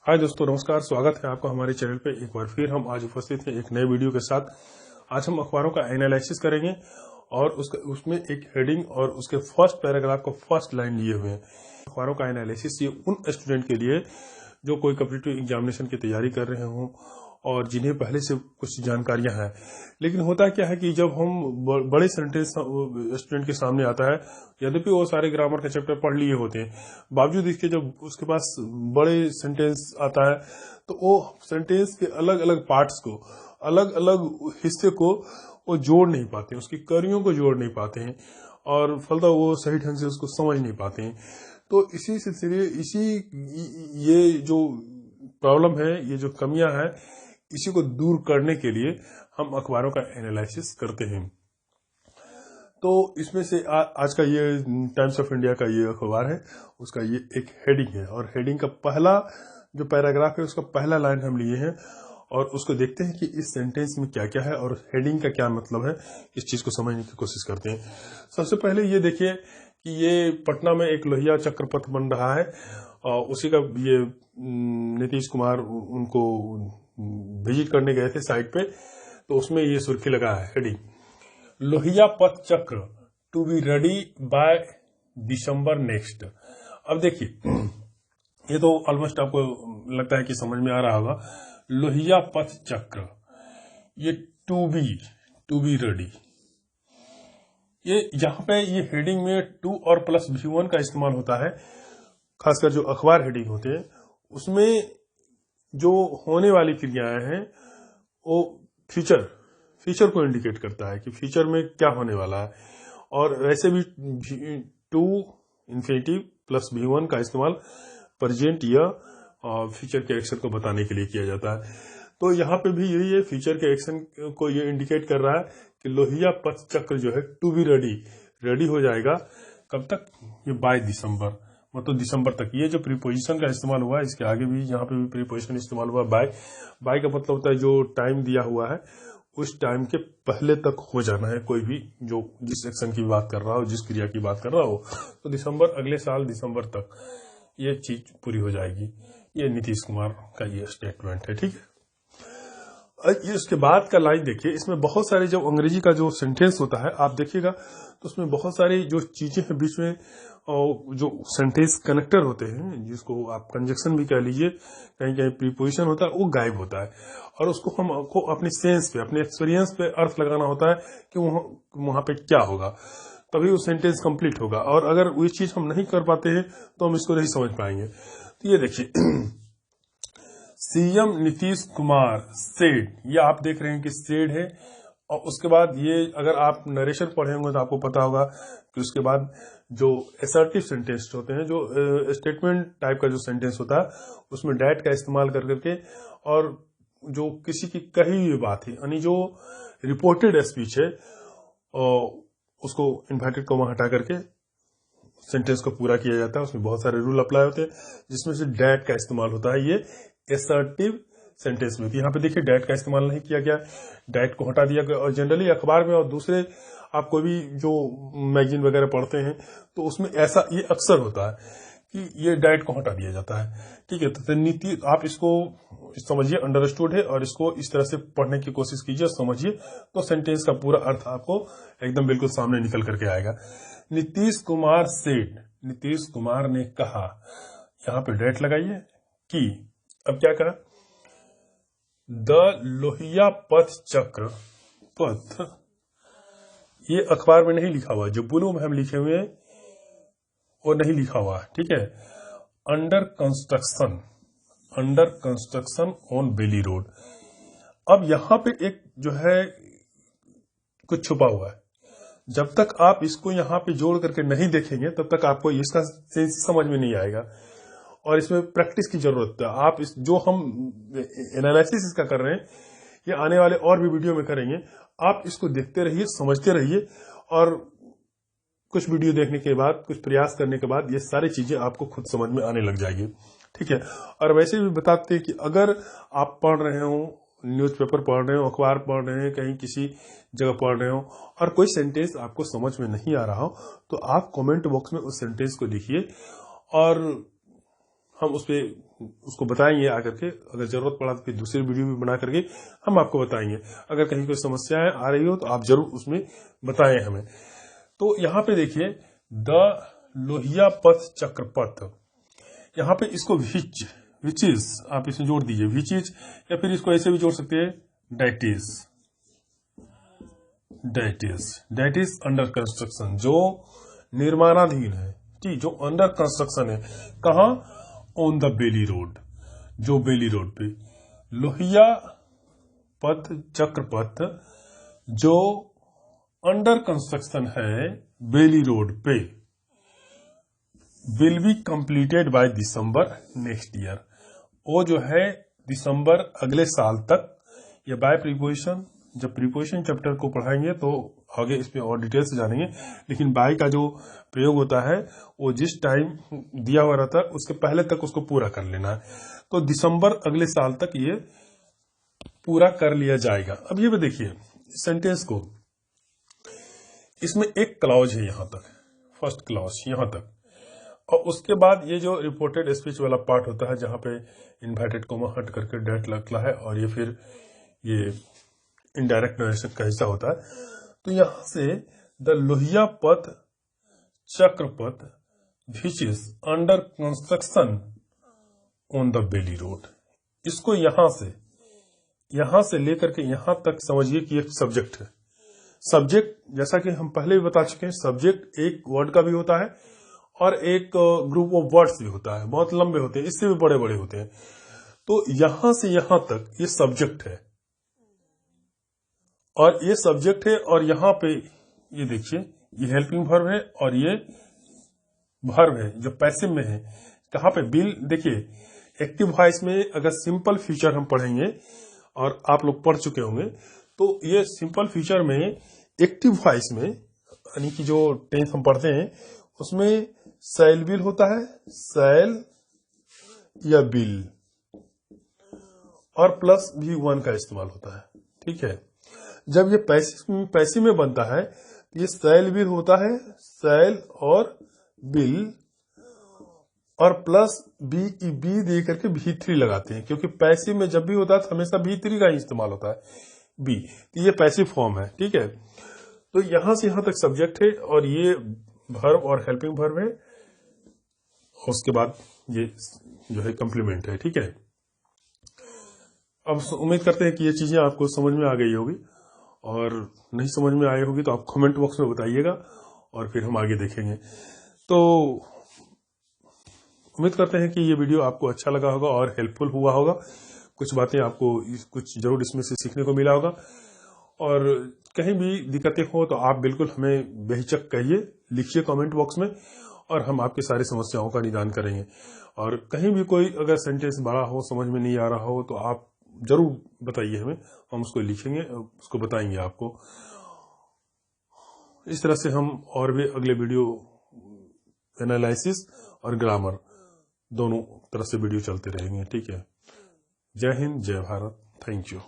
हाय दोस्तों, नमस्कार। स्वागत है आपका हमारे चैनल पे। एक बार फिर हम आज उपस्थित हैं एक नए वीडियो के साथ। आज हम अखबारों का एनालिसिस करेंगे और उसमें एक हेडिंग और उसके फर्स्ट पैराग्राफ का फर्स्ट लाइन लिए हुए हैं। अखबारों का एनालिसिस ये उन स्टूडेंट के लिए जो कोई कॉम्पिटिटिव एग्जामिनेशन की तैयारी कर रहे हों और जिन्हें पहले से कुछ जानकारियां हैं। लेकिन होता क्या है कि जब हम बड़े सेंटेंस स्टूडेंट के सामने आता है, यद्यपि वो सारे ग्रामर के चैप्टर पढ़ लिए होते हैं, बावजूद इसके जब उसके पास बड़े सेंटेंस आता है तो वो सेंटेंस के अलग अलग पार्ट्स को, अलग अलग हिस्से को वो जोड़ नहीं पाते हैं, उसकी कड़ियों को जोड़ नहीं पाते हैं और फलतः वो सही ढंग से उसको समझ नहीं पाते हैं। तो इसी सिलसिले ये जो प्रॉब्लम है, ये जो कमियां हैं, इसी को दूर करने के लिए हम अखबारों का एनालिसिस करते हैं। तो इसमें से आज का ये टाइम्स ऑफ इंडिया का ये अखबार है, उसका ये एक हेडिंग है और हेडिंग का पहला जो पैराग्राफ है उसका पहला लाइन हम लिए हैं और उसको देखते हैं कि इस सेंटेंस में क्या क्या है और हेडिंग का क्या मतलब है। इस चीज को समझने की कोशिश करते हैं। सबसे पहले ये देखिए कि ये पटना में एक लोहिया चक्र पथ बन रहा है और उसी का ये नीतीश कुमार उनको विजिट करने गए थे साइट पे, तो उसमें ये सुर्खी लगा है heading, Lohia Path Chakra to be ready by दिसंबर नेक्स्ट। अब देखिए, ये तो ऑलमोस्ट आपको लगता है कि समझ में आ रहा होगा। लोहिया पथ चक्र, ये टू बी रेडी, ये यहाँ पे ये हेडिंग में टू और प्लस V1 का इस्तेमाल होता है। खासकर जो अखबार हेडिंग होते हैं उसमें जो होने वाली क्रियाएं हैं वो फ्यूचर को इंडिकेट करता है कि फ्यूचर में क्या होने वाला है। और वैसे भी टू इंफिनिटिव प्लस V1 का इस्तेमाल प्रेजेंट या फ्यूचर के एक्शन को बताने के लिए किया जाता है। तो यहाँ पे भी यही है, फ्यूचर के एक्शन को ये इंडिकेट कर रहा है कि लोहिया पथ चक्र जो है टू बी रेडी हो जाएगा। कब तक? ये बाय दिसंबर, मतलब दिसंबर तक। ये जो प्रीपोजिशन का इस्तेमाल हुआ है, इसके आगे भी यहाँ पे भी प्रीपोजिशन इस्तेमाल हुआ। बाय का मतलब होता है जो टाइम दिया हुआ है उस टाइम के पहले तक हो जाना है। कोई भी जो जिस एक्शन की बात कर रहा हो, जिस क्रिया की बात कर रहा हो, तो दिसंबर, अगले साल दिसंबर तक ये चीज पूरी हो जाएगी। ये नीतीश कुमार का ये स्टेटमेंट है, ठीक है। इसके बाद का लाइन देखिए, इसमें बहुत सारे जब अंग्रेजी का जो सेंटेंस होता है आप देखिएगा तो उसमें बहुत सारी जो चीजें हैं बीच में, और जो सेंटेंस कनेक्टर होते हैं जिसको आप कंजक्शन भी कह लीजिए, कहीं कहीं प्रीपोजिशन होता है, वो गायब होता है और उसको हमको अपने सेंस पे, अपने एक्सपीरियंस पे अर्थ लगाना होता है कि वहां पे क्या होगा, तभी वो सेंटेंस कंप्लीट होगा। और अगर वो चीज हम नहीं कर पाते हैं तो हम इसको नहीं समझ पाएंगे। तो ये देखिए, सीएम नीतीश कुमार सेड, ये आप देख रहे हैं कि सेड है। और उसके बाद ये अगर आप नरेशन पढ़े होंगे तो आपको पता होगा कि उसके बाद जो असर्टिव सेंटेंस होते हैं, जो स्टेटमेंट टाइप का जो सेंटेंस होता है, उसमें डैट का इस्तेमाल कर करके और जो किसी की कही हुई बात है, यानी जो रिपोर्टेड स्पीच है, उसको इन्वर्टेड कॉमा हटा करके सेंटेंस को पूरा किया जाता है। उसमें बहुत सारे रूल अप्लाई होते हैं जिसमें से डैट का इस्तेमाल होता है। ये असर्टिव सेंटेंस में, यहाँ पे देखिए डैट का इस्तेमाल नहीं किया गया, डैट को हटा दिया गया। और जनरली अखबार में और दूसरे आप कोई भी जो मैगजीन वगैरह पढ़ते हैं तो उसमें ऐसा ये अक्सर होता है कि ये डैट को हटा दिया जाता है, ठीक है। तो नीति आप इसको समझिए, अंडरस्टूड है, और इसको इस तरह से पढ़ने की कोशिश कीजिए, समझिए, तो सेंटेंस का पूरा अर्थ आपको एकदम बिल्कुल सामने निकल करके आएगा। नीतीश कुमार सेड, नीतीश कुमार ने कहा, यहाँ पे डैट लगाइए कि, अब क्या कहा, द लोहिया पथ चक्र पथ, ये अखबार में नहीं लिखा हुआ, जो ब्लू में हम लिखे हुए हैं वो नहीं लिखा हुआ, ठीक है। Under construction on Bailey road. अब यहां पे एक जो है कुछ छुपा हुआ है। जब तक आप इसको यहां पे जोड़ करके नहीं देखेंगे तब तक आपको इसका सेंस समझ में नहीं आएगा और इसमें प्रैक्टिस की जरूरत है। आप इस जो हम एनालिसिस इसका कर रहे हैं, ये आने वाले और भी वीडियो में करेंगे। आप इसको देखते रहिए, समझते रहिए, और कुछ वीडियो देखने के बाद, कुछ प्रयास करने के बाद ये सारी चीजें आपको खुद समझ में आने लग जाएगी, ठीक है। और वैसे भी बताते हैं कि अगर आप पढ़ रहे हो, न्यूज़पेपर पढ़ रहे हो, अखबार पढ़ रहे हैं, कहीं किसी जगह पढ़ रहे हो और कोई सेंटेंस आपको समझ में नहीं आ रहा हो, तो आप कमेंट बॉक्स में उस सेंटेंस को लिखिए और हम उस पर उसको बताएंगे आकर के, अगर जरूरत पड़ा तो फिर दूसरी वीडियो भी बना करके हम आपको बताएंगे। अगर कहीं कोई समस्याएं आ रही हो तो आप जरूर उसमें बताएं हमें। तो यहाँ पे देखिए द लोहिया पथ चक्रपथ, यहाँ पे इसको विच इज आप इसमें जोड़ दीजिए विच इज, या फिर इसको ऐसे भी जोड़ सकते हैं डेट इज अंडर कंस्ट्रक्शन, जो निर्माणाधीन है, ठीक, जो अंडर कंस्ट्रक्शन है। कहा? ऑन द बेली रोड, जो बेली रोड पे लोहिया पथ चक्रपथ जो अंडर कंस्ट्रक्शन है बेली रोड पे, विल बी कंप्लीटेड बाय दिसंबर नेक्स्ट ईयर। वो जो है दिसंबर अगले साल तक, या बाय प्रीपोजिशन, जब प्रीपोजिशन चैप्टर को पढ़ाएंगे तो आगे इसमें और डिटेल से जानेंगे, लेकिन बाय का जो प्रयोग होता है वो जिस टाइम दिया हुआ रहता है उसके पहले तक उसको पूरा कर लेना है। तो दिसंबर अगले साल तक ये पूरा कर लिया जाएगा। अब ये भी देखिए सेंटेंस को, इसमें एक क्लॉज है यहां तक, फर्स्ट क्लॉज यहां तक, और उसके बाद ये जो रिपोर्टेड स्पीच वाला पार्ट होता है जहां पे इन्वर्टेड कोमा हट करके डेट लगता है, और ये फिर ये इनडायरेक्ट नरेशन का हिस्सा होता है। तो यहां से the Lohia Path Chakrapath which is under construction on the Bailey road, इसको यहां से लेकर के यहां तक समझिए कि एक सब्जेक्ट है। सब्जेक्ट जैसा कि हम पहले भी बता चुके हैं, सब्जेक्ट एक वर्ड का भी होता है और एक ग्रुप ऑफ वर्ड्स भी होता है, बहुत लंबे होते हैं, इससे भी बड़े बड़े होते हैं। तो यहां से यहां तक ये सब्जेक्ट है, और ये सब्जेक्ट है, और यहां पे ये देखिए ये हेल्पिंग वर्ब है और ये वर्ब है जो पैसिव में है। कहां पे? बिल। देखिए एक्टिव वॉइस में अगर सिंपल फ्यूचर हम पढ़ेंगे, और आप लोग पढ़ चुके होंगे, तो ये सिंपल फ्यूचर में एक्टिव वॉइस में, यानी कि जो टेंस हम पढ़ते हैं उसमें शैल बिल होता है, शैल या बिल, और प्लस भी वन का इस्तेमाल होता है, ठीक है। जब ये पैसिव में बनता है ये शैल बिल होता है, शैल और बिल, और प्लस बी दे करके V3 लगाते हैं, क्योंकि पैसिव में जब भी होता है तो हमेशा V3 का ही इस्तेमाल होता है, बी। तो ये पैसिव फॉर्म है, ठीक है। तो यहां से यहां तक सब्जेक्ट है, और ये वर्ब और हेल्पिंग वर्ब है, उसके बाद ये जो है कंप्लीमेंट है, ठीक है। अब उम्मीद करते हैं कि ये चीजें आपको समझ में आ गई होगी, और नहीं समझ में आई होगी तो आप कमेंट बॉक्स में बताइएगा, और फिर हम आगे देखेंगे। तो उम्मीद करते हैं कि ये वीडियो आपको अच्छा लगा होगा और हेल्पफुल हुआ होगा, कुछ बातें आपको कुछ जरूर इसमें से सीखने को मिला होगा। और कहीं भी दिक्कतें हो तो आप बिल्कुल हमें बेहिचक कहिए, लिखिए कमेंट बॉक्स में, और हम आपकी सारी समस्याओं का निदान करेंगे। और कहीं भी कोई अगर सेंटेंस बड़ा हो, समझ में नहीं आ रहा हो, तो आप जरूर बताइए हमें, हम उसको लिखेंगे, उसको बताएंगे आपको। इस तरह से हम और भी अगले वीडियो एनालिसिस और ग्रामर दोनों तरह से वीडियो चलते रहेंगे, ठीक है। जय हिंद, जय भारत, थैंक यू।